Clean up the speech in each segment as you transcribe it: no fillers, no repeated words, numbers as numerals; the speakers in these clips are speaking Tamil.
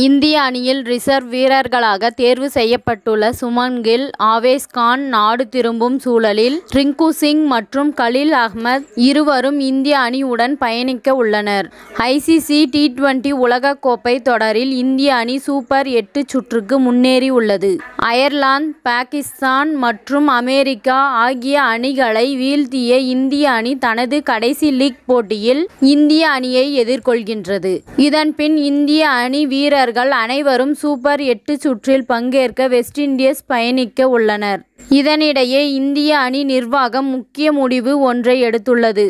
இந்திய அணியில் ரிசர்வ் வீரர்களாக தேர்வு செய்யப்பட்டுள்ள சுமன் கில், ஆவேஸ் கான் நாடு திரும்பும் சூழலில் ரிங்கு சிங் மற்றும் கலீல் அகமது இருவரும் இந்திய அணியுடன் பயணிக்க உள்ளனர். ஐசிசி T20 உலகக்கோப்பை தொடரில் இந்திய அணி சூப்பர் 8 சுற்றுக்கு முன்னேறி உள்ளது. அயர்லாந்து, பாகிஸ்தான் மற்றும் அமெரிக்கா ஆகிய அணிகளை வீழ்த்திய இந்திய அணி தனது கடைசி லீக் போட்டியில் இந்திய அணியை எதிர்கொள்கின்றது. இதன்பின் இந்திய அணி வீரர்கள் அனைவரும் சூப்பர் 8 சுற்றில் பங்கேற்க வெஸ்ட் இண்டீஸ் பயணிக்க உள்ளனர். இதனிடையே இந்திய அணி நிர்வாகம் முக்கிய முடிவு ஒன்றை எடுத்துள்ளது.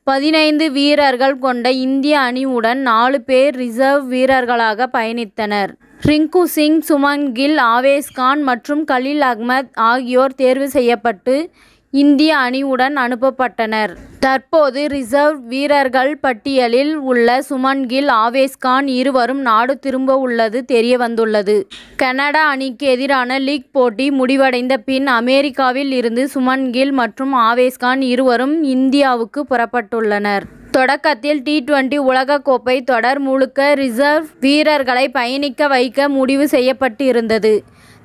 15 வீரர்கள் கொண்ட இந்திய அணியுடன் 4 பேர் ரிசர்வ் வீரர்களாக பயணித்தனர். ரிங்கு சிங், சுமன் கில், ஆவேஸ் கான் மற்றும் கலீல் அகமது ஆகியோர் தேர்வு செய்யப்பட்டு இந்திய அணியுடன் அனுப்பப்பட்டனர். தற்போது ரிசர்வ் வீரர்கள் பட்டியலில் உள்ள சுமன் கில், ஆவேஸ் கான் இருவரும் நாடு திரும்ப உள்ளது தெரியவந்துள்ளது. கனடா அணிக்கு எதிரான லீக் போட்டி முடிவடைந்த பின் அமெரிக்காவில் இருந்து சுமன் கில் மற்றும் ஆவேஸ் கான் இருவரும் இந்தியாவுக்கு புறப்பட்டுள்ளனர். தொடக்கத்தில் T20 உலகக்கோப்பை தொடர் முழுக்க ரிசர்வ் வீரர்களை பயணிக்க வைக்க முடிவு செய்யப்பட்டு இருந்தது.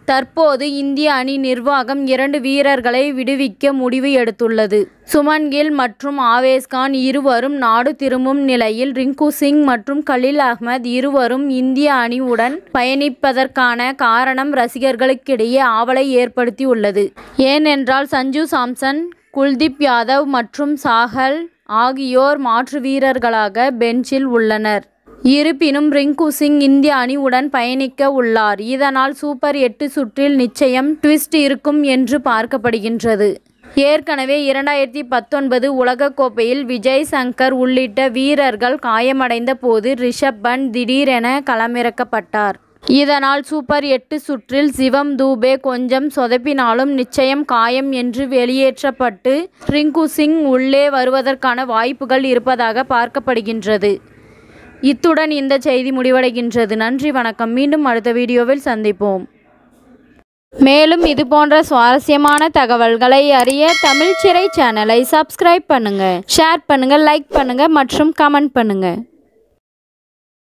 தற்போது இந்திய அணி நிர்வாகம் 2 வீரர்களை விடுவிக்க முடிவு எடுத்துள்ளது. சுமன் கில் மற்றும் ஆவேஸ் கான் இருவரும் நாடு திரும்பும் நிலையில் ரிங்கு சிங் மற்றும் கலீல் அகமது இருவரும் இந்திய அணியுடன் பயணிப்பதற்கான காரணம் ரசிகர்களுக்கிடையே ஆவலை ஏற்படுத்தியுள்ளது. ஏனென்றால் சஞ்சு சாம்சன், குல்தீப் யாதவ் மற்றும் சாஹல் ஆகியோர் மாற்று வீரர்களாக பெஞ்சில் உள்ளனர். இருப்பினும் ரிங்கு சிங் இந்திய அணியுடன் பயணிக்க உள்ளார். இதனால் சூப்பர் 8 சுற்றில் நிச்சயம் ட்விஸ்ட் இருக்கும் என்று பார்க்கப்படுகின்றது. ஏற்கனவே 2019 உலகக்கோப்பையில் விஜய் சங்கர் உள்ளிட்ட வீரர்கள் காயமடைந்த போது ரிஷப் பண்ட் திடீரென களமிறக்கப்பட்டார். இதனால் சூப்பர் 8 சுற்றில் சிவம் தூபே கொஞ்சம் சொதப்பினாலும் நிச்சயம் காயம் என்று வெளியேற்றப்பட்டு ரிங்கு சிங் உள்ளே வருவதற்கான வாய்ப்புகள் இருப்பதாக பார்க்கப்படுகின்றது. இத்துடன் இந்த செய்தி முடிவடைகின்றது. நன்றி, வணக்கம். மீண்டும் அடுத்த வீடியோவில் சந்திப்போம். மேலும் இதுபோன்ற சுவாரஸ்யமான தகவல்களை அறிய தமிழ் சிறை சேனலை சப்ஸ்கிரைப் பண்ணுங்க, ஷேர் பண்ணுங்க, லைக் பண்ணுங்க மற்றும் கமெண்ட் பண்ணுங்க.